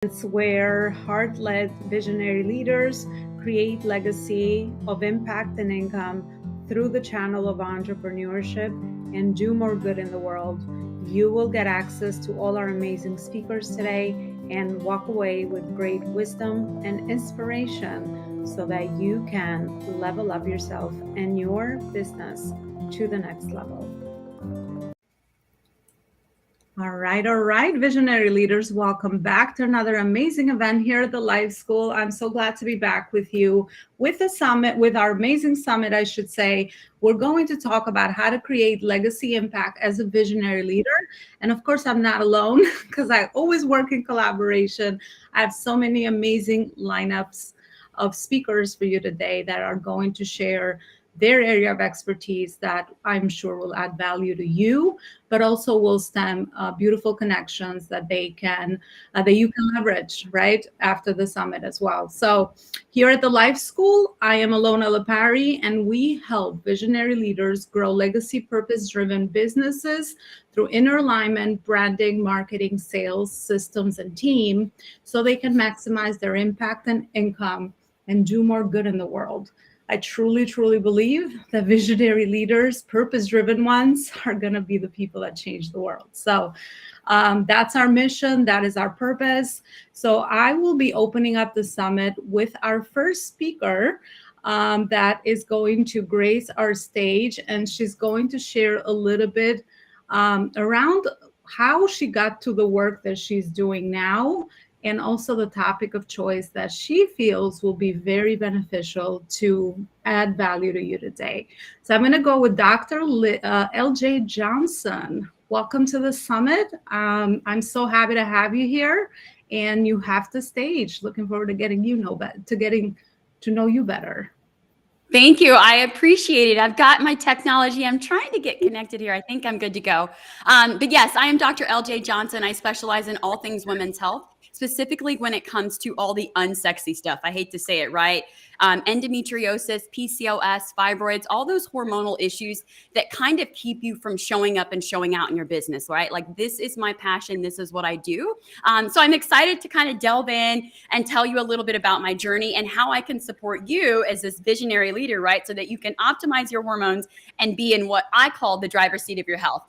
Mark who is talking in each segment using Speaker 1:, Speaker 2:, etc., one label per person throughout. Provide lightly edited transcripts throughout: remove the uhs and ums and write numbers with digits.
Speaker 1: It's where heart-led visionary leaders create legacy of impact and income through the channel of entrepreneurship and do more good in the world. You will get access to all our amazing speakers today and walk away with great wisdom and inspiration so that you can level up yourself and your business to the next level. All right, visionary leaders, welcome back to another amazing event here at the Live School. I'm so glad to be back with you with the summit, with our amazing summit, I should say. We're going to talk about how to create legacy impact as a visionary leader. And of course, I'm not alone because I always work in collaboration. I have so many amazing lineups of speakers for you today that are going to share their area of expertise that I'm sure will add value to you, but also will stem beautiful connections that you can leverage right after the summit as well. So here at the Life School, I am Alona Lapari, and we help visionary leaders grow legacy purpose-driven businesses through inner alignment, branding, marketing, sales, systems, and team, so they can maximize their impact and income and do more good in the world. I truly, truly believe that visionary leaders, purpose-driven ones, are going to be the people that change the world. So that's our mission. That is our purpose. So I will be opening up the summit with our first speaker that is going to grace our stage, and she's going to share a little bit around how she got to the work that she's doing now, and also the topic of choice that she feels will be very beneficial to add value to you today. So I'm going to go with Dr. LJ Johnson. Welcome to the summit. I'm so happy to have you here, and you have the stage. Looking forward to getting to know you better.
Speaker 2: Thank you. I appreciate it. I've got my technology. I'm trying to get connected here. I think I'm good to go. But yes, I am Dr. LJ Johnson. I specialize in all things women's health, specifically when it comes to all the unsexy stuff. I hate to say it, right? Endometriosis, PCOS, fibroids, all those hormonal issues that kind of keep you from showing up and showing out in your business, right? Like, this is my passion. This is what I do. So I'm excited to kind of delve in and tell you a little bit about my journey and how I can support you as this visionary leader, right? So that you can optimize your hormones and be in what I call the driver's seat of your health.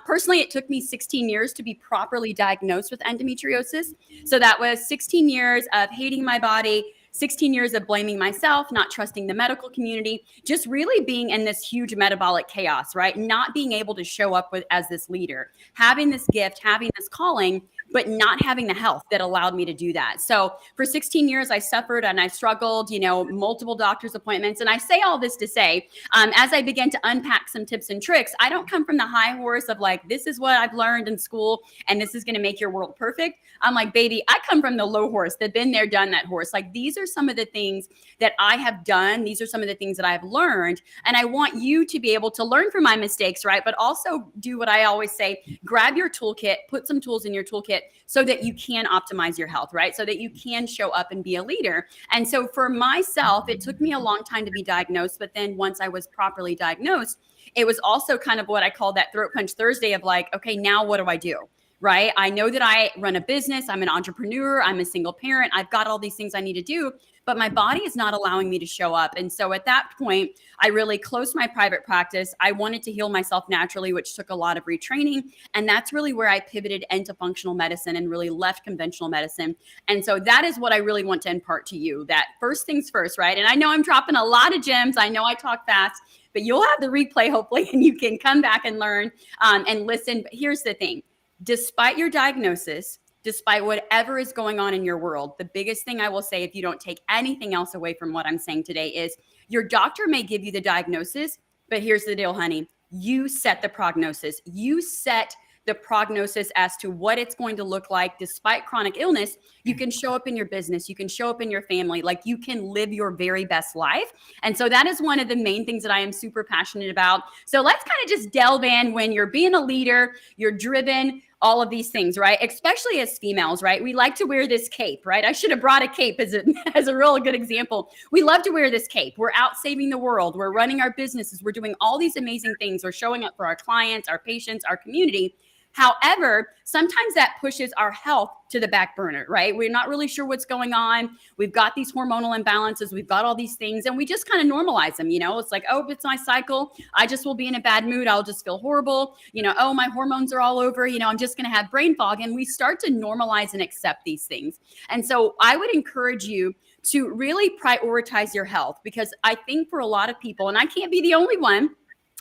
Speaker 2: Personally, it took me 16 years to be properly diagnosed with endometriosis. So that was 16 years of hating my body, 16 years of blaming myself, not trusting the medical community, just really being in this huge metabolic chaos, right? Not being able to show up as this leader, having this gift, having this calling, but not having the health that allowed me to do that. So for 16 years, I suffered and I struggled, multiple doctor's appointments. And I say all this to say, as I began to unpack some tips and tricks, I don't come from the high horse of like, this is what I've learned in school and this is going to make your world perfect. I'm like, baby, I come from the low horse, that been there, done that horse. Like, these are some of the things that I have done. These are some of the things that I've learned. And I want you to be able to learn from my mistakes, right? But also do what I always say, grab your toolkit, put some tools in your toolkit so that you can optimize your health, right? So that you can show up and be a leader. And so for myself, it took me a long time to be diagnosed. But then once I was properly diagnosed, it was also kind of what I call that throat punch Thursday of like, okay, now what do I do? Right? I know that I run a business. I'm an entrepreneur. I'm a single parent. I've got all these things I need to do, but my body is not allowing me to show up. And so at that point, I really closed my private practice. I wanted to heal myself naturally, which took a lot of retraining. And that's really where I pivoted into functional medicine and really left conventional medicine. And so that is what I really want to impart to you, that first things first, right? And I know I'm dropping a lot of gems. I know I talk fast, but you'll have the replay hopefully, and you can come back and learn and listen. But here's the thing. Despite your diagnosis, despite whatever is going on in your world, the biggest thing I will say, if you don't take anything else away from what I'm saying today, is your doctor may give you the diagnosis, but here's the deal, honey. You set the prognosis. You set the prognosis as to what it's going to look like. Despite chronic illness, you can show up in your business. You can show up in your family. Like, you can live your very best life. And so that is one of the main things that I am super passionate about. So let's kind of just delve in. When you're being a leader, you're driven, all of these things, right? Especially as females, right? We like to wear this cape, right? I should have brought a cape as a real good example. We love to wear this cape. We're out saving the world. We're running our businesses. We're doing all these amazing things. We're showing up for our clients, our patients, our community. However, sometimes that pushes our health to the back burner, right? We're not really sure what's going on. We've got these hormonal imbalances. We've got all these things, and we just kind of normalize them. It's like, oh, it's my cycle. I just will be in a bad mood. I'll just feel horrible. Oh, my hormones are all over. I'm just going to have brain fog. And we start to normalize and accept these things. And so I would encourage you to really prioritize your health, because I think for a lot of people, and I can't be the only one,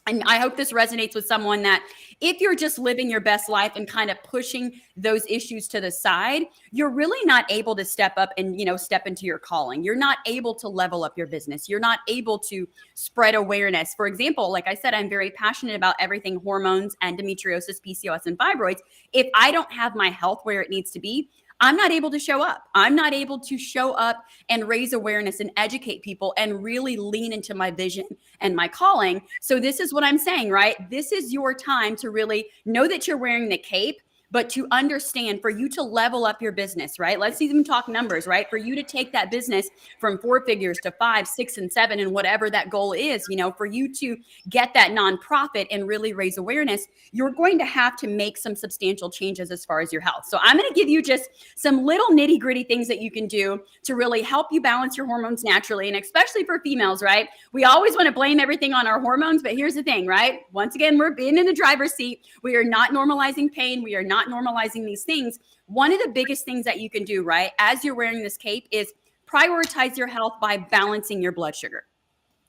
Speaker 2: and I hope this resonates with someone, that if you're just living your best life and kind of pushing those issues to the side, you're really not able to step up and, step into your calling. You're not able to level up your business. You're not able to spread awareness. For example, like I said, I'm very passionate about everything hormones, endometriosis, PCOS, and fibroids. If I don't have my health where it needs to be, I'm not able to show up. I'm not able to show up and raise awareness and educate people and really lean into my vision and my calling. So this is what I'm saying, right? This is your time to really know that you're wearing the cape, but to understand, for you to level up your business, right? Let's even talk numbers, right? For you to take that business from 4 figures to 5, 6, and 7, and whatever that goal is, for you to get that nonprofit and really raise awareness, you're going to have to make some substantial changes as far as your health. So I'm going to give you just some little nitty gritty things that you can do to really help you balance your hormones naturally. And especially for females, right? We always want to blame everything on our hormones, but here's the thing, right? Once again, we're being in the driver's seat. We are not normalizing pain. We are not normalizing these things. One of the biggest things that you can do, right, as you're wearing this cape, is prioritize your health by balancing your blood sugar.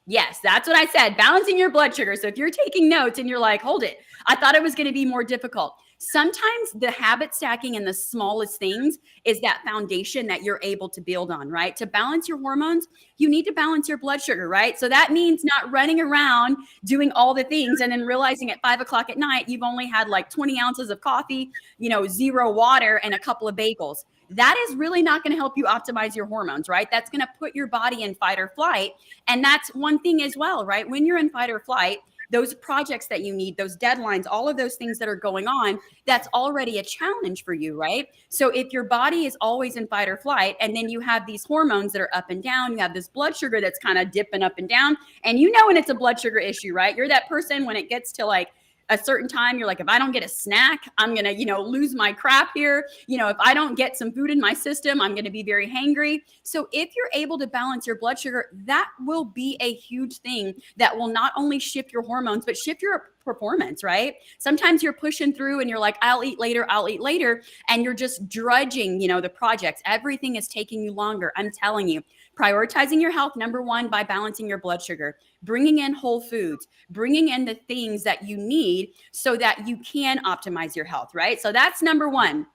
Speaker 2: Yes, that's what I said, balancing your blood sugar. So if you're taking notes and you're like, hold it, I thought it was going to be more difficult. Sometimes the habit stacking in the smallest things is that foundation that you're able to build on, right? To balance your hormones, you need to balance your blood sugar, right? So that means not running around doing all the things and then realizing at 5 o'clock at night, you've only had like 20 ounces of coffee, 0 water, and a couple of bagels. That is really not going to help you optimize your hormones, right? That's going to put your body in fight or flight. And that's one thing as well, right? When you're in fight or flight, those projects that you need, those deadlines, all of those things that are going on, that's already a challenge for you, right? So if your body is always in fight or flight, and then you have these hormones that are up and down, you have this blood sugar that's kind of dipping up and down, and when it's a blood sugar issue, right? You're that person when it gets to like a certain time, you're like, if I don't get a snack, I'm going to, lose my crap here. If I don't get some food in my system, I'm going to be very hangry. So if you're able to balance your blood sugar, that will be a huge thing that will not only shift your hormones, but shift your performance, right? Sometimes you're pushing through and you're like, I'll eat later. And you're just drudging, the projects. Everything is taking you longer. I'm telling you, prioritizing your health, number one, by balancing your blood sugar, bringing in whole foods, bringing in the things that you need so that you can optimize your health, right? So that's number one.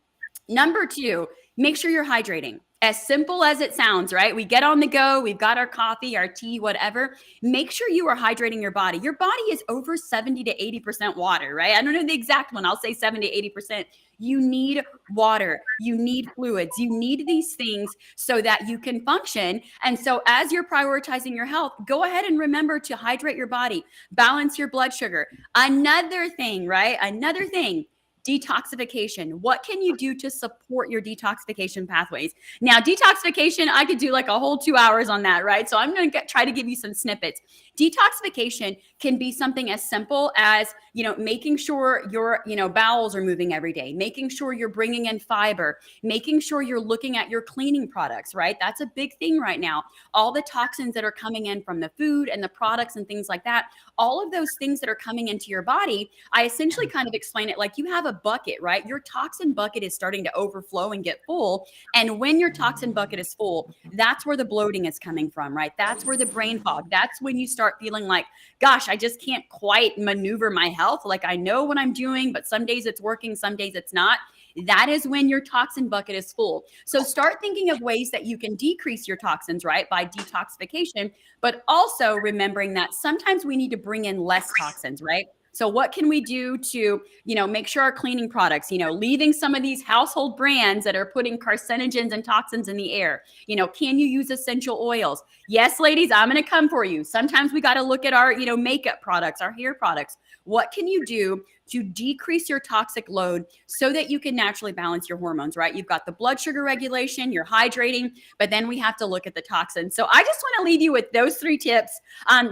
Speaker 2: Number two, make sure you're hydrating. As simple as it sounds, right? We get on the go, we've got our coffee, our tea, whatever. Make sure you are hydrating your body. Your body is over 70 to 80% water, right? I don't know the exact one. I'll say 70 to 80%. You need water. You need fluids. You need these things so that you can function. And so as you're prioritizing your health, go ahead and remember to hydrate your body, balance your blood sugar. Another thing, right? Another thing. Detoxification. What can you do to support your detoxification pathways? Now, detoxification, I could do like a whole 2 hours on that, right? So I'm going to try to give you some snippets. Detoxification can be something as simple as, making sure your, bowels are moving every day, making sure you're bringing in fiber, making sure you're looking at your cleaning products, right? That's a big thing right now. All the toxins that are coming in from the food and the products and things like that, all of those things that are coming into your body, I essentially kind of explain it like you have a bucket, right? Your toxin bucket is starting to overflow and get full. And when your toxin bucket is full, that's where the bloating is coming from, right? That's where the brain fog, that's when you start feeling like, gosh, I just can't quite maneuver my health. Like I know what I'm doing, but some days it's working, some days it's not. That is when your toxin bucket is full. So start thinking of ways that you can decrease your toxins, right? By detoxification, but also remembering that sometimes we need to bring in less toxins, right? So what can we do to, make sure our cleaning products, leaving some of these household brands that are putting carcinogens and toxins in the air, can you use essential oils? Yes, ladies, I'm going to come for you. Sometimes we got to look at our, makeup products, our hair products. What can you do to decrease your toxic load so that you can naturally balance your hormones, right? You've got the blood sugar regulation, you're hydrating, but then we have to look at the toxins. So I just want to leave you with those 3 tips.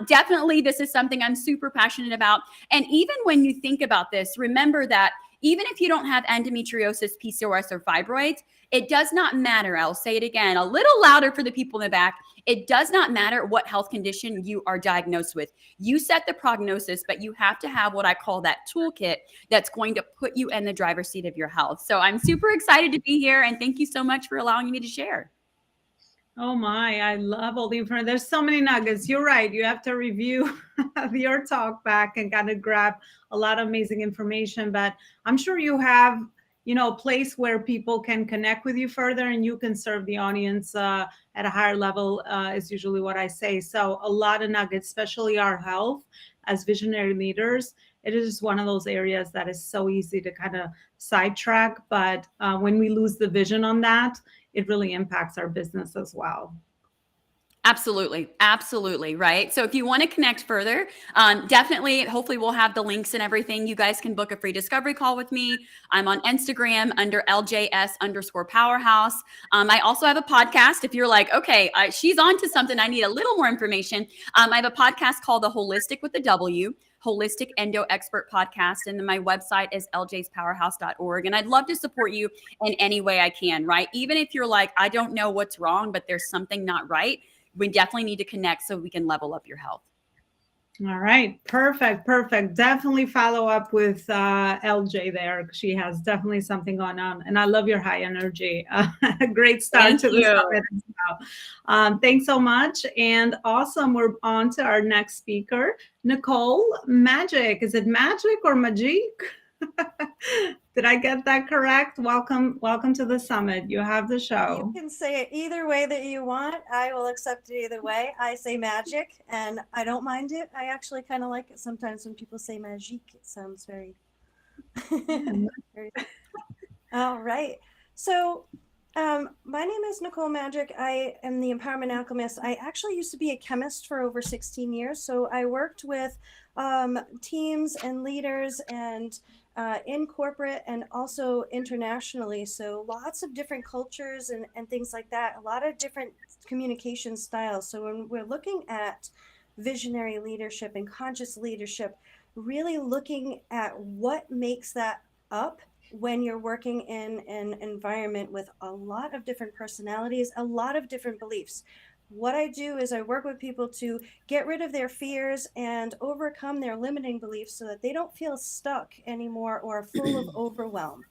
Speaker 2: Definitely, this is something I'm super passionate about. And even when you think about this, remember that Even if you don't have endometriosis, PCOS, or fibroids, it does not matter. I'll say it again, a little louder for the people in the back. It does not matter what health condition you are diagnosed with. You set the prognosis, but you have to have what I call that toolkit that's going to put you in the driver's seat of your health. So I'm super excited to be here, and thank you so much for allowing me to share.
Speaker 1: Oh my, I love all the information. There's so many nuggets. You're right. You have to review your talk back and kind of grab a lot of amazing information. But I'm sure you have, a place where people can connect with you further and you can serve the audience at a higher level is usually what I say. So a lot of nuggets, especially our health as visionary leaders. It is just one of those areas that is so easy to kind of sidetrack. But when we lose the vision on that, it really impacts our business as well.
Speaker 2: Absolutely. Absolutely. Right. So if you want to connect further, definitely, hopefully we'll have the links and everything. You guys can book a free discovery call with me. I'm on Instagram under LJS_powerhouse. I also have a podcast. If you're like, okay, she's on to something, I need a little more information. I have a podcast called The Holistic with the W, Holistic Endo Expert Podcast. And then my website is ljspowerhouse.org. And I'd love to support you in any way I can, right? Even if you're like, I don't know what's wrong, but there's something not right. We definitely need to connect so we can level up your health.
Speaker 1: All right. Perfect. Definitely follow up with LJ there. She has definitely something going on. And I love your high energy. Great start to the summit as well. Thanks so much. And awesome. We're on to our next speaker, Nicole Magic. Is it magic or magic? Did I get that correct? Welcome to the summit. You have the show.
Speaker 3: You can say it either way that you want. I will accept it either way. I say magic, and I don't mind it. I actually kind of like it sometimes when people say magique. It sounds very... All right. So my name is Nicole Magic. I am the Empowerment Alchemist. I actually used to be a chemist for over 16 years. So I worked with teams and leaders and in corporate and also internationally. So lots of different cultures and things like that, a lot of different communication styles. So when we're looking at visionary leadership and conscious leadership, really looking at what makes that up when you're working in an environment with a lot of different personalities, a lot of different beliefs. What I do is I work with people to get rid of their fears and overcome their limiting beliefs so that they don't feel stuck anymore or full of overwhelm.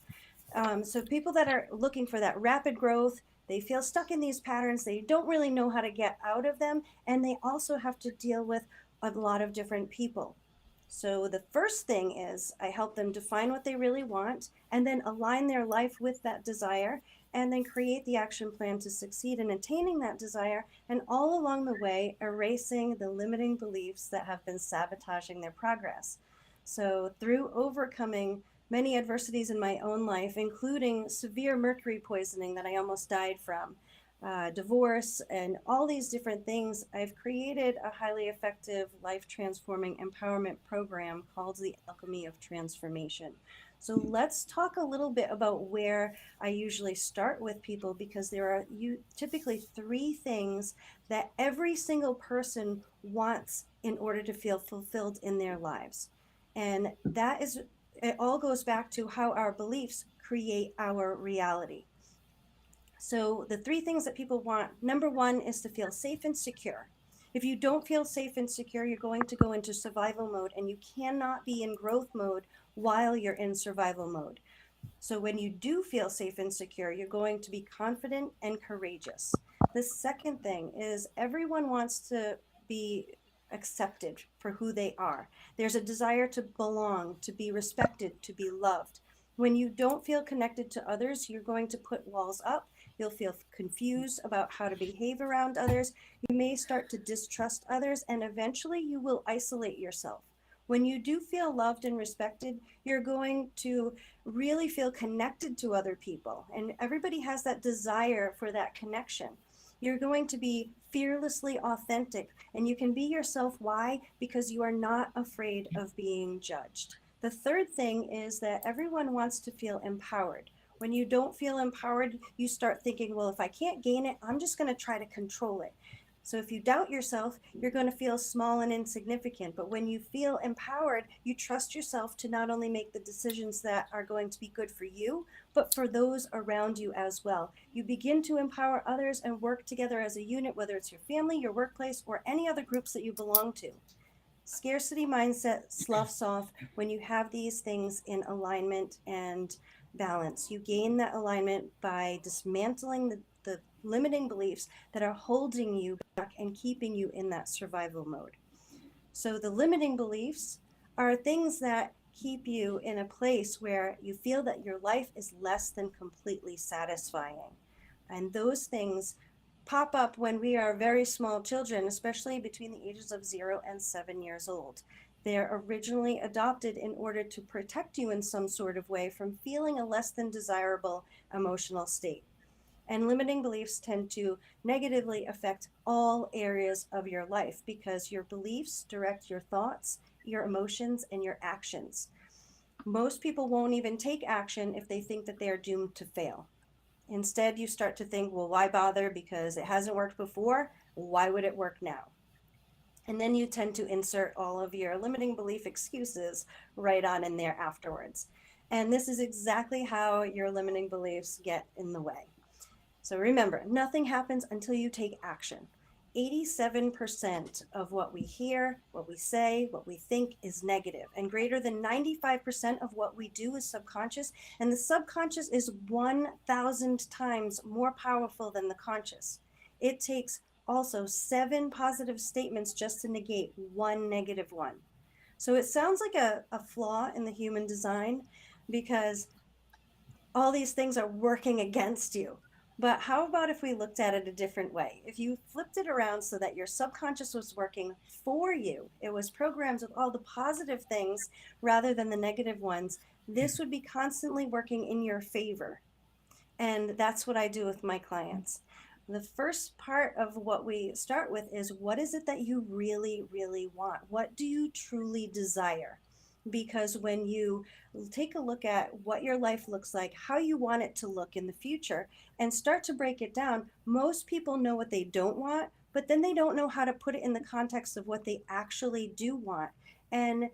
Speaker 3: So people that are looking for that rapid growth, they feel stuck in these patterns, they don't really know how to get out of them, and they also have to deal with a lot of different people. So the first thing is I help them define what they really want and then align their life with that desire and then create the action plan to succeed in attaining that desire, and all along the way erasing the limiting beliefs that have been sabotaging their progress. So through overcoming many adversities in my own life, including severe mercury poisoning that I almost died from, divorce, and all these different things, I've created a highly effective life-transforming empowerment program called the Alchemy of Transformation. So let's talk a little bit about where I usually start with people, because there are typically 3 things that every single person wants in order to feel fulfilled in their lives. And that is, it all goes back to how our beliefs create our reality. So the 3 things that people want, number 1 is to feel safe and secure. If you don't feel safe and secure, you're going to go into survival mode, and you cannot be in growth mode while you're in survival mode. So when you do feel safe and secure, you're going to be confident and courageous. The second thing is everyone wants to be accepted for who they are. There's a desire to belong, to be respected, to be loved. When you don't feel connected to others, you're going to put walls up. You'll feel confused about how to behave around others. You may start to distrust others, and eventually you will isolate yourself. When you do feel loved and respected, you're going to really feel connected to other people. And everybody has that desire for that connection. You're going to be fearlessly authentic, and you can be yourself. Why? Because you are not afraid of being judged. The third thing is that everyone wants to feel empowered. When you don't feel empowered, you start thinking, well, if I can't gain it, I'm just going to try to control it. So if you doubt yourself, you're going to feel small and insignificant. But when you feel empowered, you trust yourself to not only make the decisions that are going to be good for you, but for those around you as well. You begin to empower others and work together as a unit, whether it's your family, your workplace, or any other groups that you belong to. Scarcity mindset sloughs off when you have these things in alignment and balance. You gain that alignment by dismantling the limiting beliefs that are holding you back and keeping you in that survival mode. So the limiting beliefs are things that keep you in a place where you feel that your life is less than completely satisfying. And those things pop up when we are very small children, especially between the ages of 0 and 7 years old. They're originally adopted in order to protect you in some sort of way from feeling a less than desirable emotional state. And limiting beliefs tend to negatively affect all areas of your life because your beliefs direct your thoughts, your emotions, and your actions. Most people won't even take action if they think that they are doomed to fail. Instead, you start to think, well, why bother? Because it hasn't worked before. Why would it work now? And then you tend to insert all of your limiting belief excuses right on in there afterwards. And this is exactly how your limiting beliefs get in the way. So remember, nothing happens until you take action. 87% of what we hear, what we say, what we think is negative, and greater than 95% of what we do is subconscious, and the subconscious is 1,000 times more powerful than the conscious. It takes also 7 positive statements just to negate 1 negative one. So it sounds like a flaw in the human design because all these things are working against you. But how about if we looked at it a different way? If you flipped it around so that your subconscious was working for you, it was programmed with all the positive things rather than the negative ones, this would be constantly working in your favor. And that's what I do with my clients. The first part of what we start with is, what is it that you really, really want? What do you truly desire? Because when you take a look at what your life looks like, how you want it to look in the future, and start to break it down, most people know what they don't want, but then they don't know how to put it in the context of what they actually do want. And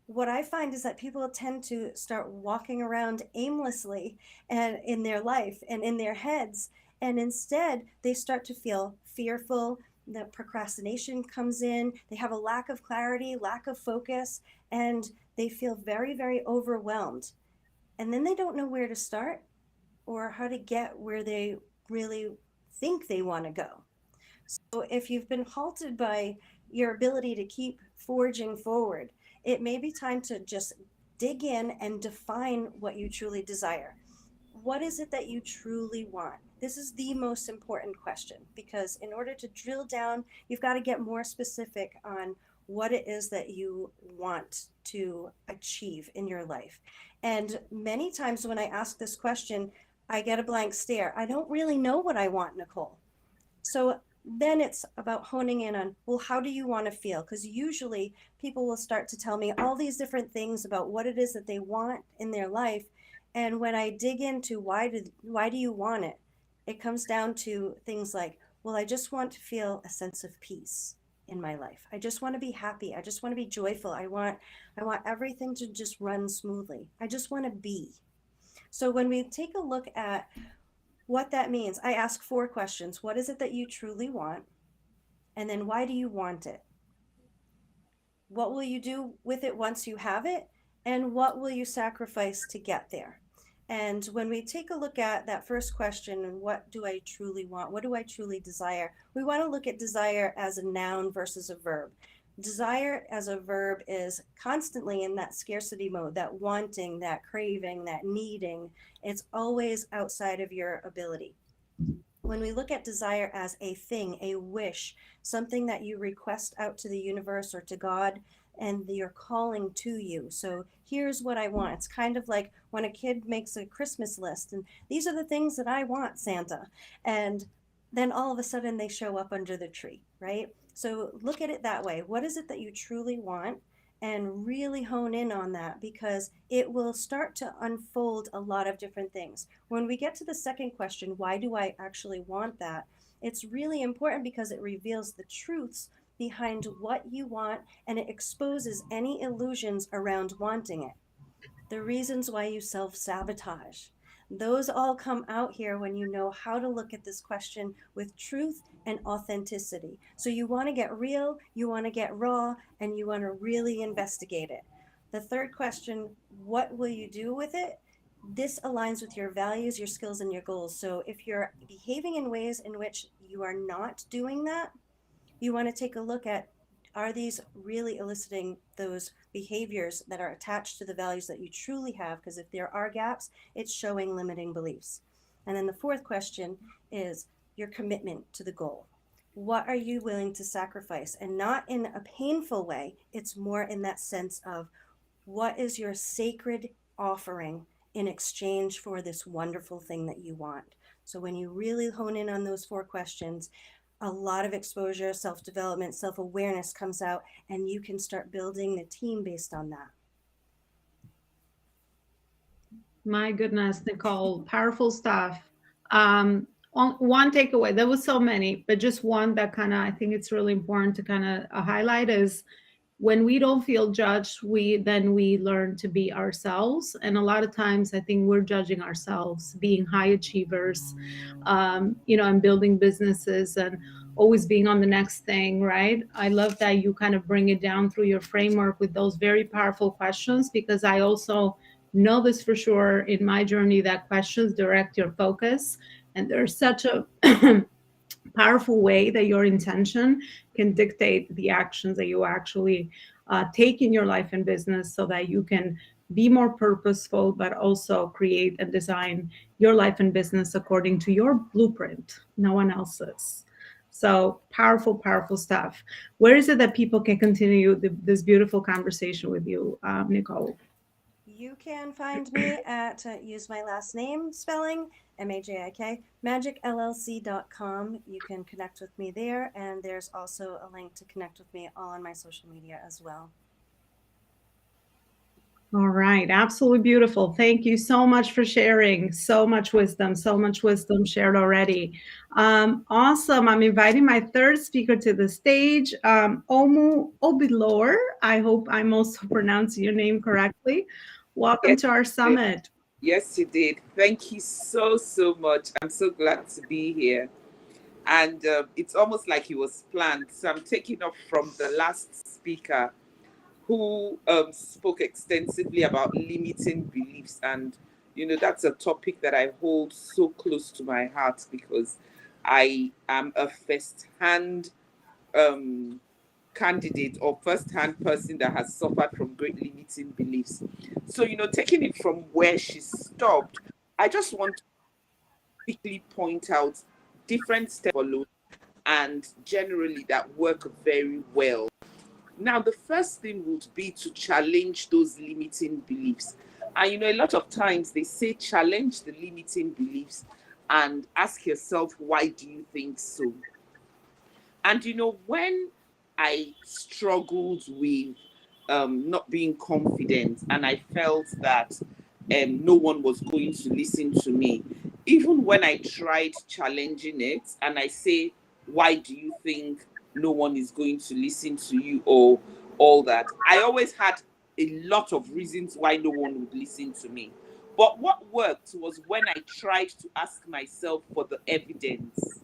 Speaker 3: what I find is that people tend to start walking around aimlessly and in their life and in their heads, and instead they start to feel fearful. The procrastination comes in, they have a lack of clarity, lack of focus, and they feel very, very overwhelmed. And then they don't know where to start or how to get where they really think they want to go. So if you've been halted by your ability to keep forging forward, it may be time to just dig in and define what you truly desire. What is it that you truly want? This is the most important question, because in order to drill down, you've got to get more specific on what it is that you want to achieve in your life. And many times when I ask this question, I get a blank stare. I don't really know what I want, Nicole. So then it's about honing in on, well, how do you want to feel? Because usually people will start to tell me all these different things about what it is that they want in their life. And when I dig into why do you want it, it comes down to things like, well, I just want to feel a sense of peace in my life. I just want to be happy. I just want to be joyful. I want everything to just run smoothly. I just want to be. So when we take a look at what that means, I ask 4 questions. What is it that you truly want? And then why do you want it? What will you do with it once you have it? And what will you sacrifice to get there? And when we take a look at that first question, what do I truly want? What do I truly desire? We want to look at desire as a noun versus a verb. Desire as a verb is constantly in that scarcity mode, that wanting, that craving, that needing. It's always outside of your ability. When we look at desire as a thing, a wish, something that you request out to the universe or to God, and you're calling to you. So here's what I want. It's kind of like when a kid makes a Christmas list, and these are the things that I want, Santa. And then all of a sudden they show up under the tree, right? So look at it that way. What is it that you truly want? and really hone in on that, because it will start to unfold a lot of different things. When we get to the second question, why do I actually want that? It's really important because it reveals the truths behind what you want, and it exposes any illusions around wanting it. The reasons why you self-sabotage. Those all come out here when you know how to look at this question with truth and authenticity. So you want to get real, you want to get raw, and you want to really investigate it. The third question, what will you do with it? This aligns with your values, your skills, and your goals. So if you're behaving in ways in which you are not doing that, you want to take a look at, are these really eliciting those behaviors that are attached to the values that you truly have? Because if there are gaps, it's showing limiting beliefs. And then the fourth question is your commitment to the goal. What are you willing to sacrifice? And not in a painful way, it's more in that sense of, what is your sacred offering in exchange for this wonderful thing that you want? So when you really hone in on those four questions, a lot of exposure, self-development, self-awareness comes out, and you can start building the team based on that.
Speaker 1: My goodness, Nicole, powerful stuff. One takeaway, there was so many, but just one that kind of, I think it's really important to kind of highlight is, when we don't feel judged, we learn to be ourselves. And a lot of times I think we're judging ourselves, being high achievers, and building businesses and always being on the next thing, right? I love that you kind of bring it down through your framework with those very powerful questions, because I also know this for sure in my journey, that questions direct your focus. And there's such a powerful way that your intention can dictate the actions that you actually take in your life and business, so that you can be more purposeful, but also create and design your life and business according to your blueprint, no one else's. So powerful, powerful stuff. Where is it that people can continue this beautiful conversation with you, Nicole?
Speaker 3: You can find me at, use my last name spelling, MAJIK, magicllc.com. You can connect with me there, and there's also a link to connect with me all on my social media as well.
Speaker 1: All right, absolutely beautiful. Thank you so much for sharing. So much wisdom shared already. Awesome. I'm inviting my third speaker to the stage, Omu Obilor. I hope I'm also pronouncing your name correctly. Welcome to our summit.
Speaker 4: Yes, you did. Thank you so much. I'm so glad to be here. And it's almost like it was planned. So I'm taking up from the last speaker, who spoke extensively about limiting beliefs. And, that's a topic that I hold so close to my heart, because I am a first-hand candidate or first-hand person that has suffered from great limiting beliefs. So, taking it from where she stopped, I just want to quickly point out different steps followed, and generally that work very well. Now, the first thing would be to challenge those limiting beliefs. And, a lot of times they say challenge the limiting beliefs and ask yourself, why do you think so? And, when I struggled with not being confident, and I felt that no one was going to listen to me, even when I tried challenging it and I say, why do you think no one is going to listen to you, or all that, I always had a lot of reasons why no one would listen to me. But what worked was when I tried to ask myself for the evidence.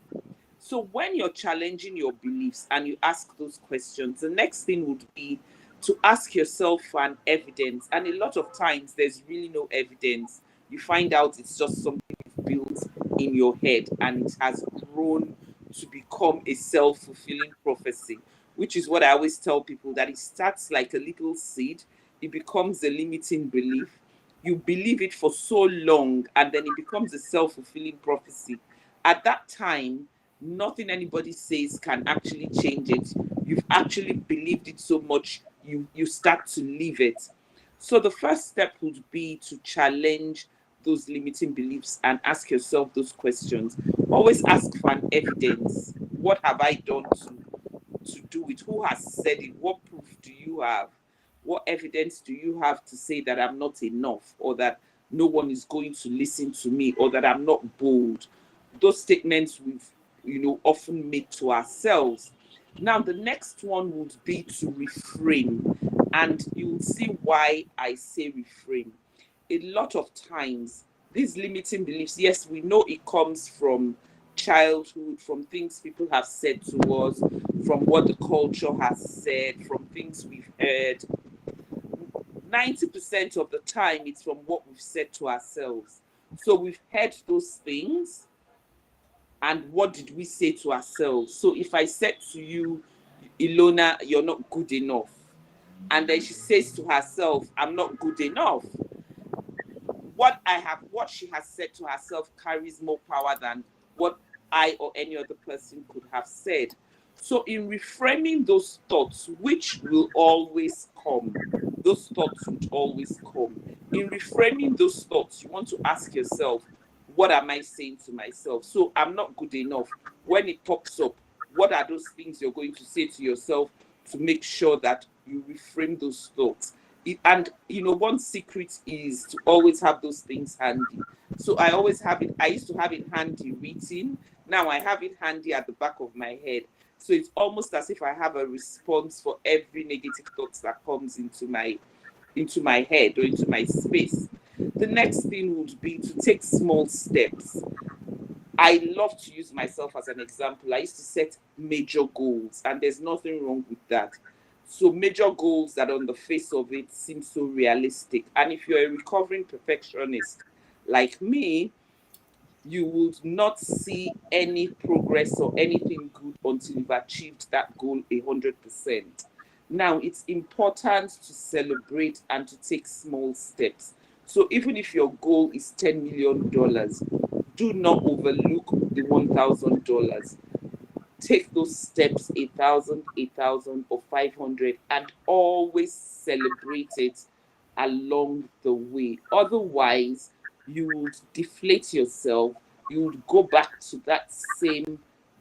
Speaker 4: So when you're challenging your beliefs and you ask those questions, the next thing would be to ask yourself for an evidence. And a lot of times there's really no evidence. You find out it's just something you've built in your head, and it has grown to become a self-fulfilling prophecy, which is what I always tell people, that it starts like a little seed. It becomes a limiting belief. You believe it for so long, and then it becomes a self-fulfilling prophecy. At that time, nothing anybody says can actually change it. You've actually believed it so much, you start to live it. So the first step would be to challenge those limiting beliefs and ask yourself those questions. Always ask for an evidence. What have I done to do it? Who has said it? What proof do you have? What evidence do you have to say that I'm not enough, or that no one is going to listen to me, or that I'm not bold? Those statements we've, often made to ourselves. Now, the next one would be to reframe. And you'll see why I say reframe. A lot of times, these limiting beliefs, yes, we know it comes from childhood, from things people have said to us, from what the culture has said, from things we've heard. 90% of the time, it's from what we've said to ourselves. So we've heard those things, and what did we say to ourselves? So if I said to you, Ilona, you're not good enough, and then she says to herself, I'm not good enough, what she has said to herself carries more power than what I or any other person could have said. So in reframing those thoughts, which will always come, those thoughts would always come. In reframing those thoughts, you want to ask yourself, what am I saying to myself? So I'm not good enough. When it pops up, what are those things you're going to say to yourself to make sure that you reframe those thoughts? And one secret is to always have those things handy. So I always have it. I used to have it handy written. Now I have it handy at the back of my head. So it's almost as if I have a response for every negative thoughts that comes into my head or into my space. The next thing would be to take small steps. I love to use myself as an example. I used to set major goals, and there's nothing wrong with that. So major goals that on the face of it seem so realistic. And if you're a recovering perfectionist like me, you would not see any progress or anything good until you've achieved that goal 100%. Now, it's important to celebrate and to take small steps. So even if your goal is $10 million, do not overlook the $1,000. Take those steps, 1,000, or 500, and always celebrate it along the way. Otherwise, you would deflate yourself. You would go back to that same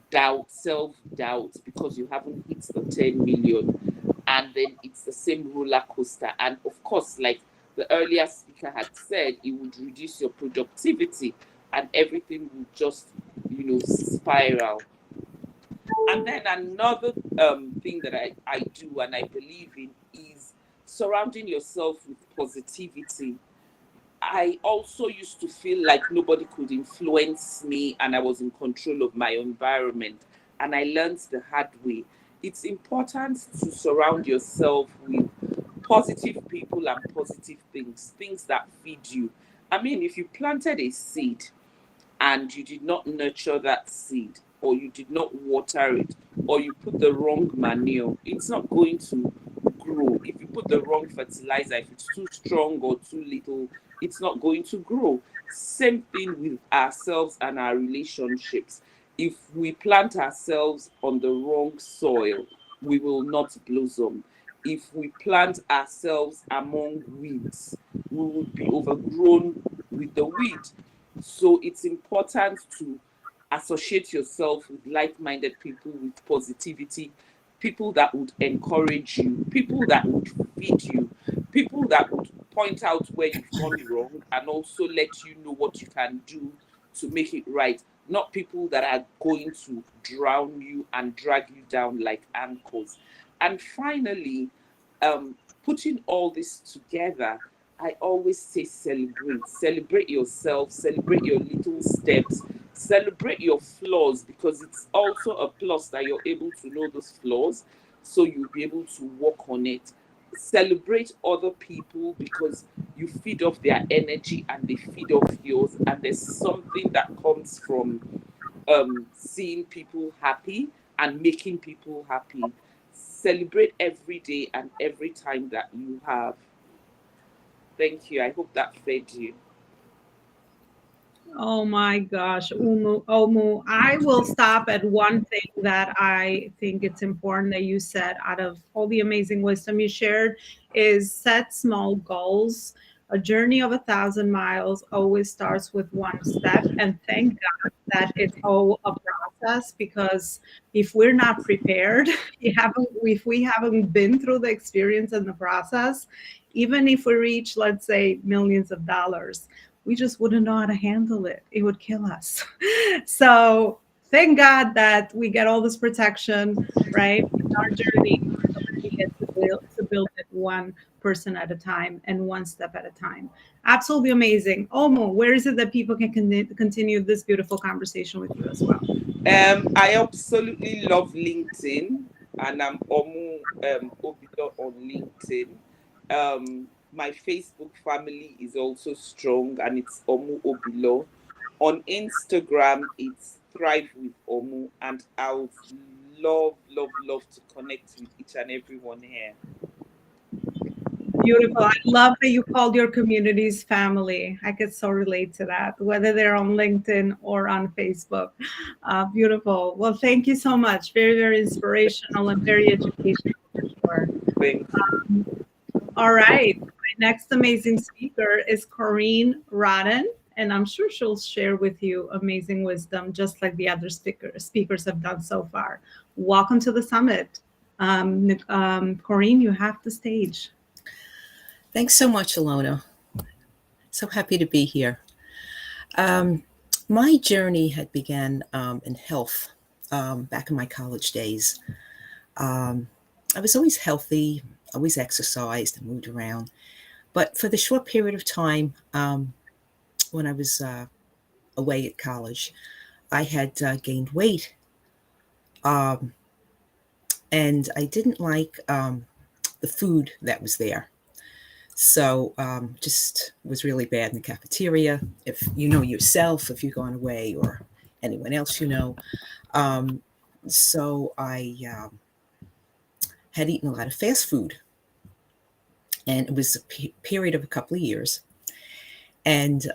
Speaker 4: doubt, self-doubt, because you haven't hit the 10 million. And then it's the same roller coaster. And of course, like the earlier speaker had said, it would reduce your productivity and everything would just, spiral. And then another thing that I do and I believe in is surrounding yourself with positivity. I also used to feel like nobody could influence me and I was in control of my environment. And I learned the hard way. It's important to surround yourself with positive people and positive things that feed you. I mean, if you planted a seed and you did not nurture that seed, or you did not water it, or you put the wrong manure, it's not going to grow. If you put the wrong fertilizer, if it's too strong or too little, it's not going to grow. Same thing with ourselves and our relationships. If we plant ourselves on the wrong soil, we will not blossom. If we plant ourselves among weeds, we will be overgrown with the weed. So it's important to associate yourself with like-minded people, with positivity, people that would encourage you, people that would feed you, people that would point out where you've gone wrong and also let you know what you can do to make it right. Not people that are going to drown you and drag you down like anchors. And finally, putting all this together, I always say celebrate yourself, celebrate your little steps, celebrate your flaws, because it's also a plus that you're able to know those flaws, so you'll be able to work on it. Celebrate other people because you feed off their energy and they feed off yours, and there's something that comes from seeing people happy and making people happy. Celebrate every day and every time that you have. Thank you. I hope that fed you.
Speaker 1: Oh my gosh, Omu, I will stop at one thing that I think it's important that you said out of all the amazing wisdom you shared is set small goals. A journey of 1,000 miles always starts with one step. And thank God that it's all a process, because if we're not prepared, if we haven't been through the experience and the process, even if we reach, let's say, millions of dollars, we just wouldn't know how to handle it. It would kill us. So thank God that we get all this protection, right? In our journey, we get to build it one person at a time and one step at a time. Absolutely amazing. Omo, where is it that people can continue this beautiful conversation with you as well?
Speaker 4: I absolutely love LinkedIn, and I'm Omu Obilo on LinkedIn. My Facebook family is also strong, and it's Omu Obilo. On Instagram, it's Thrive with Omu, and I would love to connect with each and everyone here.
Speaker 1: Beautiful. I love that you called your communities family. I could so relate to that, whether they're on LinkedIn or on Facebook. Beautiful. Well, thank you so much. Very, very inspirational and very educational for sure.
Speaker 4: Thank you.
Speaker 1: All right. My next amazing speaker is Corinne Rodden, and I'm sure she'll share with you amazing wisdom, just like the other speakers have done so far. Welcome to the summit. Corinne, you have the stage.
Speaker 5: Thanks so much, Alona. So happy to be here. My journey had began in health back in my college days. I was always healthy, always exercised and moved around. But for the short period of time when I was away at college, I had gained weight. And I didn't like the food that was there. So just was really bad in the cafeteria. If you know yourself, if you've gone away or anyone else you know. So I had eaten a lot of fast food. And it was a period of a couple of years. And,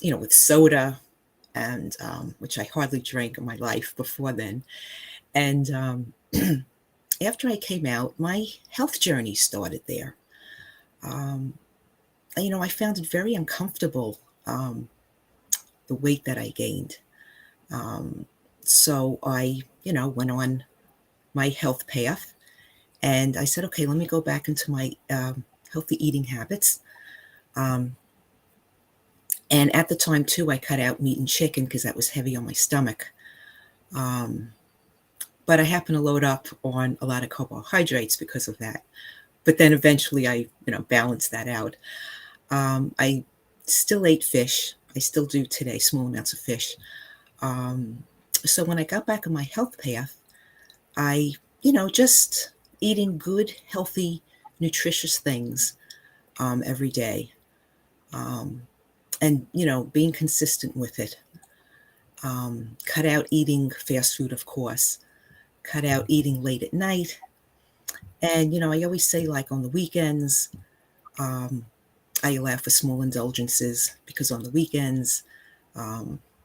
Speaker 5: with soda, and which I hardly drank in my life before then. And after I came out, my health journey started there. I found it very uncomfortable, the weight that I gained. So I, went on my health path, and I said, okay, let me go back into my healthy eating habits. And at the time too, I cut out meat and chicken because that was heavy on my stomach. But I happened to load up on a lot of carbohydrates because of that. But then eventually I, balanced that out. I still ate fish. I still do today, small amounts of fish. So when I got back on my health path, I, just eating good, healthy, nutritious things every day. And, being consistent with it. Cut out eating fast food, of course. Cut out eating late at night. And, I always say, like, on the weekends, I allow for small indulgences, because on the weekends,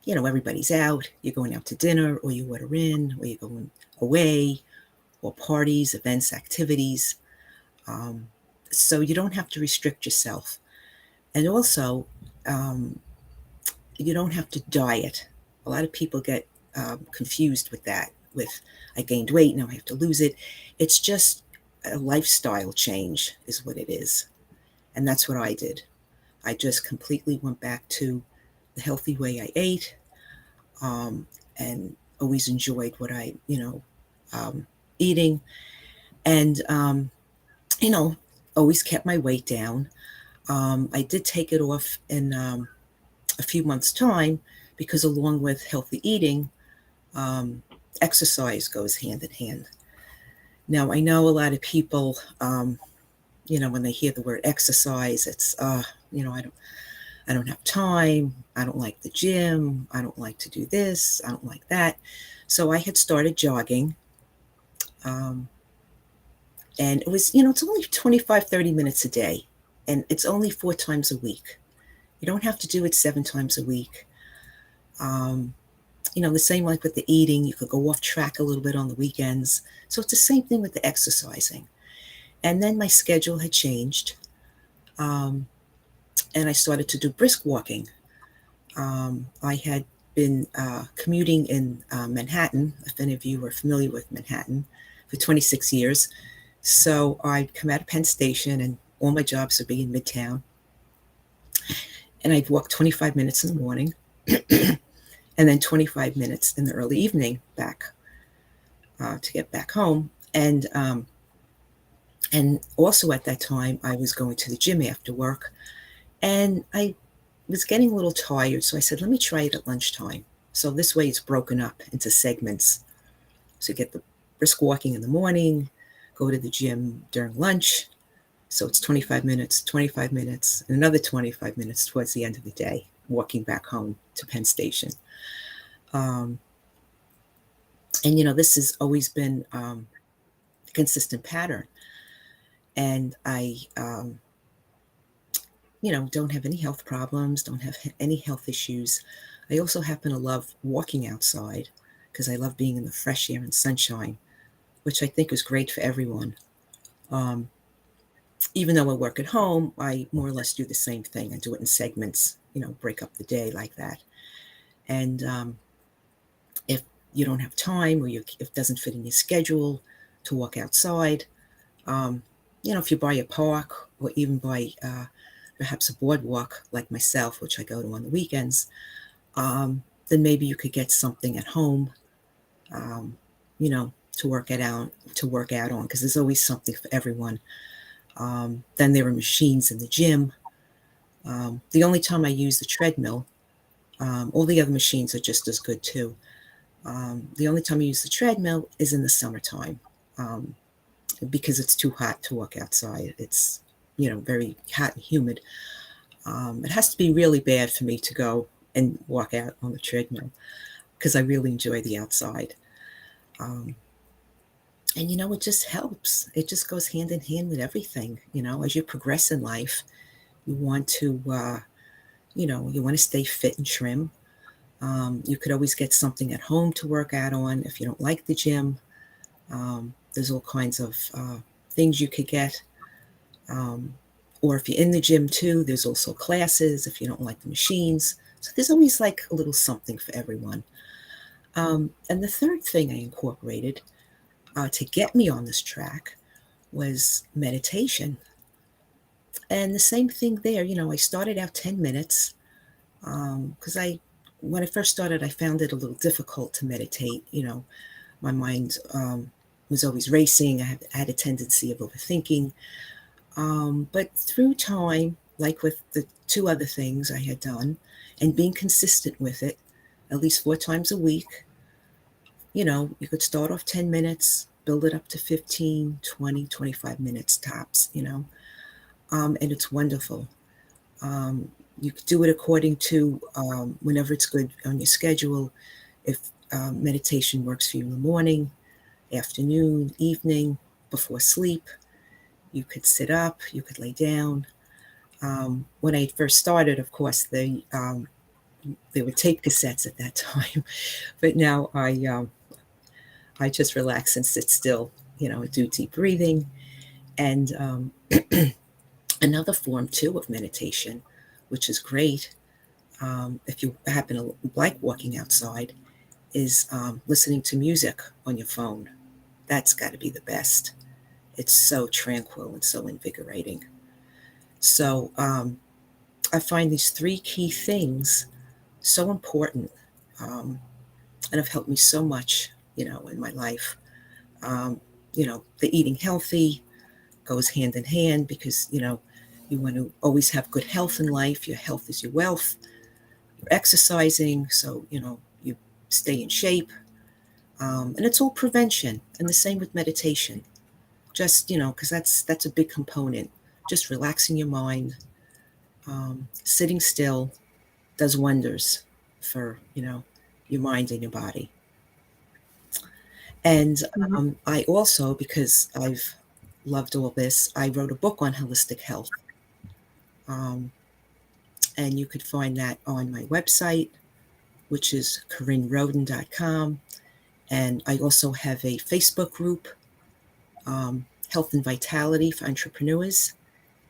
Speaker 5: everybody's out. You're going out to dinner, or you order in, or you're going away, or parties, events, activities. So you don't have to restrict yourself. And also, you don't have to diet. A lot of people get confused with that, with I gained weight, now I have to lose it. It's just a lifestyle change is what it is. And that's what I did. I just completely went back to the healthy way I ate, and always enjoyed what I, eating, and, always kept my weight down. I did take it off in a few months' time, because along with healthy eating, exercise goes hand in hand. Now, I know a lot of people, when they hear the word exercise, it's, I don't have time. I don't like the gym. I don't like to do this. I don't like that. So I had started jogging. And it was, it's only 25, 30 minutes a day. And it's only 4 times a week. You don't have to do it 7 times a week. The same like with the eating, you could go off track a little bit on the weekends. So it's the same thing with the exercising. And then my schedule had changed. and I started to do brisk walking. I had been commuting in Manhattan, if any of you are familiar with Manhattan, for 26 years. So I'd come out of Penn Station, and all my jobs would be in Midtown. And I'd walk 25 minutes in the morning and then 25 minutes in the early evening back to get back home. And also at that time, I was going to the gym after work, and I was getting a little tired. So I said, let me try it at lunchtime. So this way it's broken up into segments. So get the brisk walking in the morning, go to the gym during lunch. So it's 25 minutes, and another 25 minutes towards the end of the day, walking back home to Penn Station. And, this has always been a consistent pattern. And I, don't have any health problems, don't have any health issues. I also happen to love walking outside because I love being in the fresh air and sunshine, which I think is great for everyone. Even though I work at home, I more or less do the same thing. I do it in segments, break up the day like that. And if you don't have time, or if it doesn't fit in your schedule to walk outside, if you're by a park or even by perhaps a boardwalk like myself, which I go to on the weekends, then maybe you could get something at home, to work out on, because there's always something for everyone. Then there are machines in the gym. The only time I use the treadmill, all the other machines are just as good too. The only time I use the treadmill is in the summertime, because it's too hot to walk outside. It's, very hot and humid. It has to be really bad for me to go and walk out on the treadmill, because I really enjoy the outside. And, it just helps. It just goes hand in hand with everything. As you progress in life, you want to, you want to stay fit and trim. You could always get something at home to work out on if you don't like the gym. There's all kinds of things you could get. Or if you're in the gym too, there's also classes if you don't like the machines. So there's always like a little something for everyone. And the third thing I incorporated to get me on this track was meditation. And the same thing there, I started out 10 minutes because when I first started, I found it a little difficult to meditate. My mind was always racing. I had a tendency of overthinking. But through time, like with the two other things I had done, and being consistent with it, at least 4 times a week, you could start off 10 minutes, build it up to 15, 20, 25 minutes tops, and it's wonderful. You could do it according to whenever it's good on your schedule. If meditation works for you in the morning, afternoon, evening, before sleep, you could sit up, you could lay down. When I first started, of course, there were tape cassettes at that time, but now I just relax and sit still, do deep breathing. And another form too of meditation, which is great if you happen to like walking outside, is listening to music on your phone. That's got to be the best. It's so tranquil and so invigorating. So I find these 3 key things so important and have helped me so much, in my life. The eating healthy goes hand in hand because, you want to always have good health in life. Your health is your wealth. You're exercising, so, you stay in shape. And it's all prevention. And the same with meditation. Just, because that's a big component. Just relaxing your mind, sitting still does wonders for, your mind and your body. And I also, because I've loved all this, I wrote a book on holistic health. And you could find that on my website, which is CorinneRoden.com. And I also have a Facebook group, Health and Vitality for Entrepreneurs.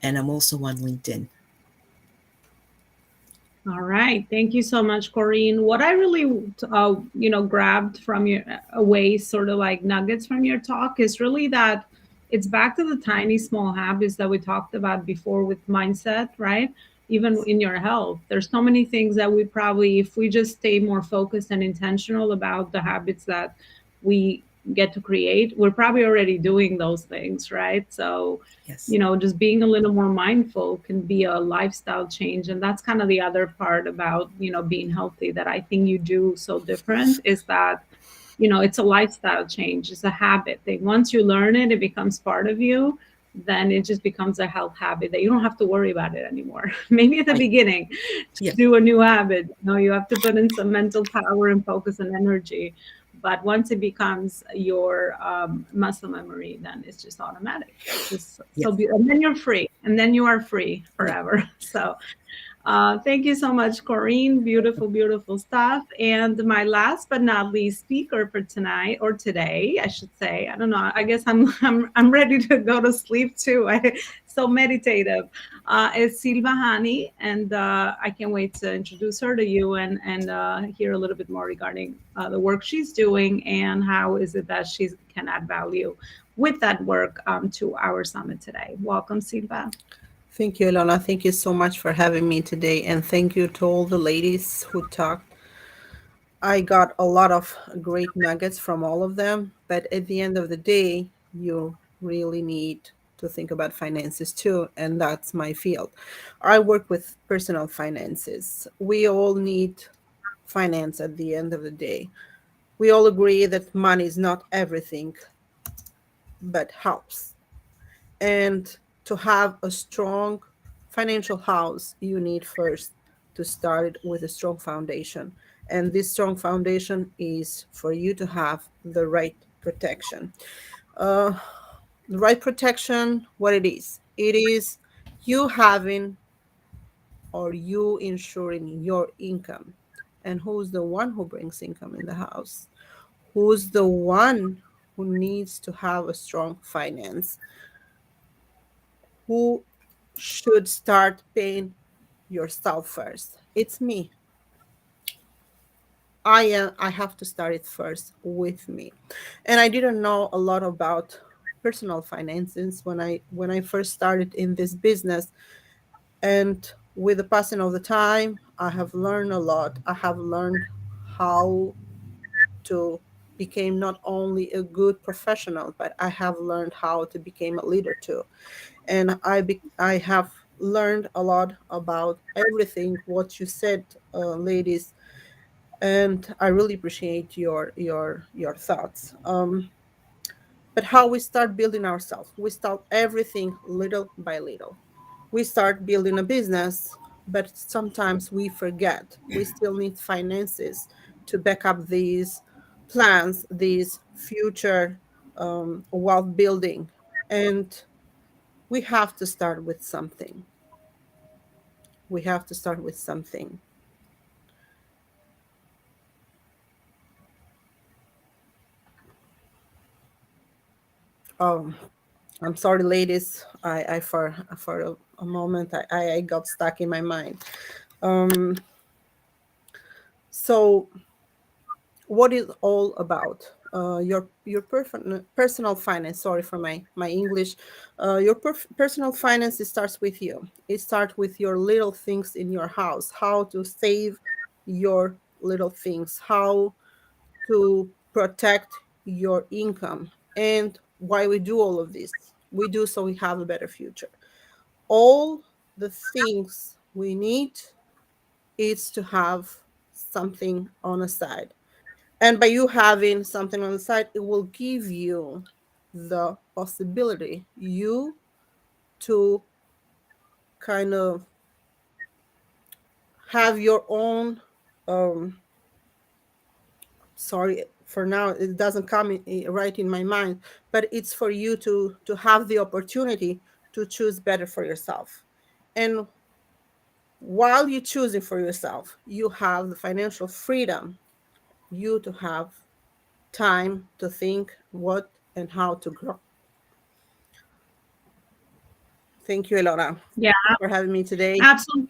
Speaker 5: And I'm also on LinkedIn.
Speaker 1: All right. Thank you so much, Corinne. What I really, grabbed from your away, sort of like nuggets from your talk, is really that it's back to the tiny, small habits that we talked about before with mindset, right? Even in your health, there's so many things that we probably, if we just stay more focused and intentional about the habits that we get to create, we're probably already doing those things, right? So,
Speaker 5: Yes.
Speaker 1: just being a little more mindful can be a lifestyle change. And that's kind of the other part about, being healthy that I think you do so different is that, it's a lifestyle change. It's a habit thing. Once you learn it, it becomes part of you. Then it just becomes a health habit that you don't have to worry about it anymore. Maybe at the
Speaker 5: Right.
Speaker 1: beginning to
Speaker 5: Yeah.
Speaker 1: do a new habit, you have to put in some mental power and focus and energy. But once it becomes your muscle memory, then it's just automatic. It's just so
Speaker 5: Yes.
Speaker 1: beautiful. And then you're free. And then you are free
Speaker 5: Yeah.
Speaker 1: forever. So thank you so much, Corinne. Beautiful, beautiful stuff. And my last but not least speaker for tonight or today, I should say. I don't know. I guess I'm ready to go to sleep too. So meditative. Is Silva Hani, and I can't wait to introduce her to you and hear a little bit more regarding the work she's doing and how is it that she can add value with that work to our summit today. Welcome, Silva.
Speaker 6: Thank you, Ilona. Thank you so much for having me today. And thank you to all the ladies who talked. I got a lot of great nuggets from all of them. But at the end of the day, you really need to think about finances too. And that's my field. I work with personal finances. We all need finance at the end of the day. We all agree that money is not everything, but helps. And to have a strong financial house, you need first to start with a strong foundation. And this strong foundation is for you to have the right protection. Uh, the right protection, what it is? It is you having or you ensuring your income. And who's the one who brings income in the house? Who's the one who needs to have a strong finance? Who should start paying yourself first? It's me. I have to start it first with me. And I didn't know a lot about personal finances when I first started in this business. And with the passing of the time, I have learned a lot. I have learned how to become not only a good professional, but I have learned how to become a leader too. And I have learned a lot about everything what you said, ladies, and I really appreciate your thoughts. But how we start building ourselves? We start everything little by little. We start building a business, but sometimes we forget we still need finances to back up these plans, these future wealth building, and we have to start with something. We have to start with something. Oh, I'm sorry, ladies. I for a moment I got stuck in my mind. Um, so what is all about? Personal finance. Sorry for my English. Your personal finance, it starts with you. It starts with your little things in your house. How to save your little things. How to protect your income, and why we do all of this. We do so we have a better future. All the things we need is to have something on the side. And by you having something on the side, it will give you the possibility you to kind of have your own sorry for now it doesn't come right in my mind, but it's for you to have the opportunity to choose better for yourself. And while you're choosing for yourself, you have the financial freedom, you to have time to think what and how to grow. Thank you, Elona,
Speaker 1: Yeah,
Speaker 6: for having me today.
Speaker 1: absolutely.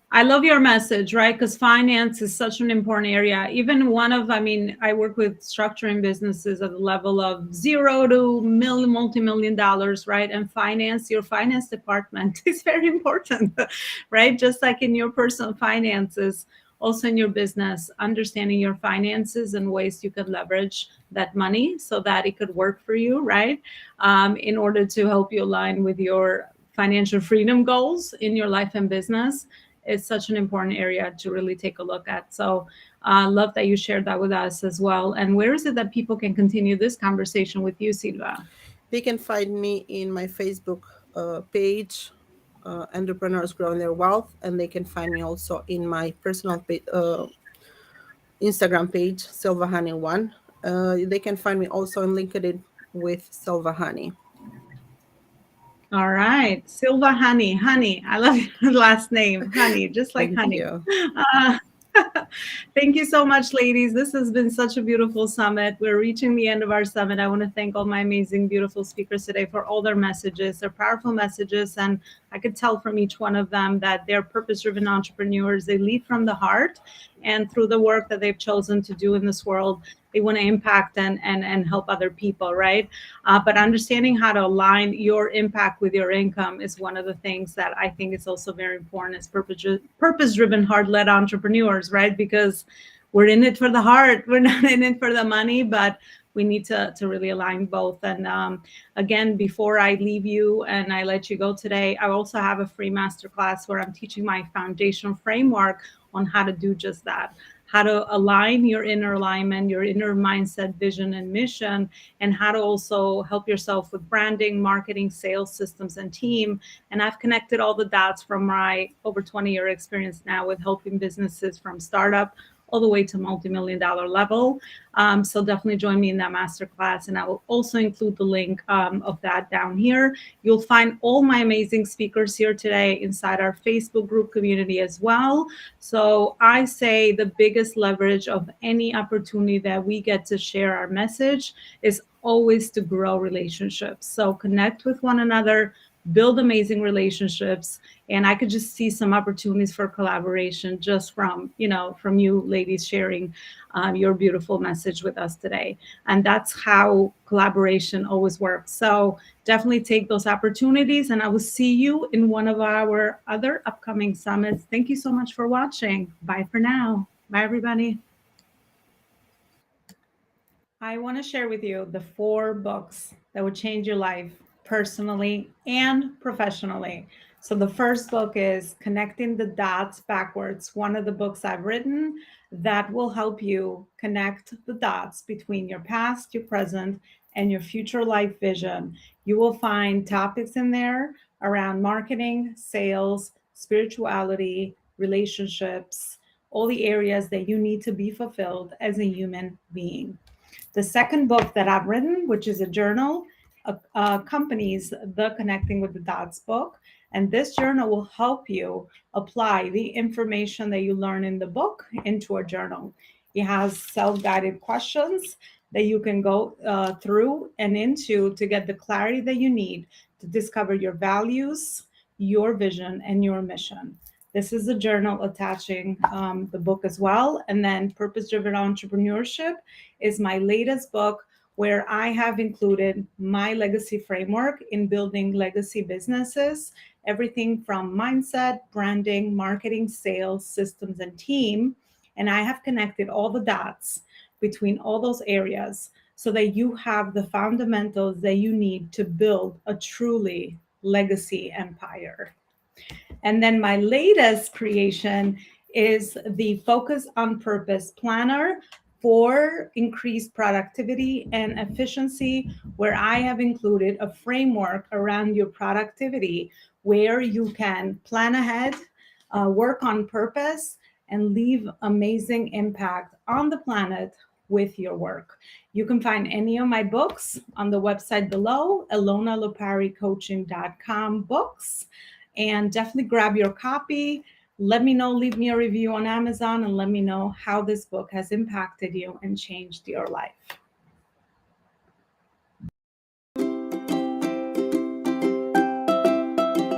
Speaker 1: I love your message, right? Because finance is such an important area. Even I work with structuring businesses at the level of zero to multi-million dollars, right? And your finance department is very important, right? Just like in your personal finances, also in your business, understanding your finances and ways you could leverage that money so that it could work for you, right? In order to help you align with your financial freedom goals in your life and business. It's such an important area to really take a look at. So love that you shared that with us as well. And where is it that people can continue this conversation with you, Silva?
Speaker 6: They can find me in my Facebook page, Entrepreneurs Growing Their Wealth, and they can find me also in my personal Instagram page, Silva Honey One. They can find me also on LinkedIn with Silva Honey.
Speaker 1: All right. Silva Honey. Honey. I love your last name. Honey, just like
Speaker 6: Thank
Speaker 1: honey.
Speaker 6: you.
Speaker 1: Thank you so much, ladies. This has been such a beautiful summit. We're reaching the end of our summit. I want to thank all my amazing, beautiful speakers today for all their messages, their powerful messages. And I could tell from each one of them that they're purpose-driven entrepreneurs. They lead from the heart. And through the work that they've chosen to do in this world, they want to impact and help other people, right? But understanding how to align your impact with your income is one of the things that I think is also very important as purpose-driven, heart-led entrepreneurs, right? Because we're in it for the heart. We're not in it for the money, but we need to really align both. And again, before I leave you and I let you go today, I also have a free masterclass where I'm teaching my foundational framework on how to do just that, how to align your inner alignment, your inner mindset, vision, and mission, and how to also help yourself with branding, marketing, sales systems, and team. And I've connected all the dots from my over 20-year experience now with helping businesses from startup all the way to multi-million-dollar level. So definitely join me in that masterclass. And I will also include the link of that down here. You'll find all my amazing speakers here today inside our Facebook group community as well. So I say the biggest leverage of any opportunity that we get to share our message is always to grow relationships. So connect with one another, build amazing relationships. And I could just see some opportunities for collaboration just from you ladies sharing your beautiful message with us today. And that's how collaboration always works. So definitely take those opportunities, and I will see you in one of our other upcoming summits. Thank you so much for watching. Bye for now. Bye, everybody. I want to share with you the 4 books that would change your life personally and professionally. So the first book is Connecting the Dots Backwards, one of the books I've written that will help you connect the dots between your past, your present, and your future life vision. You will find topics in there around marketing, sales, spirituality, relationships, all the areas that you need to be fulfilled as a human being. The second book that I've written, which is a journal, accompanies the Connecting with the Dots book. And this journal will help you apply the information that you learn in the book into a journal. It has self-guided questions that you can go through and into to get the clarity that you need to discover your values, your vision, and your mission. This is a journal attaching the book as well. And then Purpose-Driven Entrepreneurship is my latest book where I have included my legacy framework in building legacy businesses, everything from mindset, branding, marketing, sales, systems, and team. And I have connected all the dots between all those areas so that you have the fundamentals that you need to build a truly legacy empire. And then my latest creation is the Focus on Purpose Planner for increased productivity and efficiency, where I have included a framework around your productivity where you can plan ahead, work on purpose, and leave amazing impact on the planet with your work. You can find any of my books on the website below, elonaloparicoaching.com books. And definitely grab your copy. Let me know, leave me a review on Amazon, and let me know how this book has impacted you and changed your life.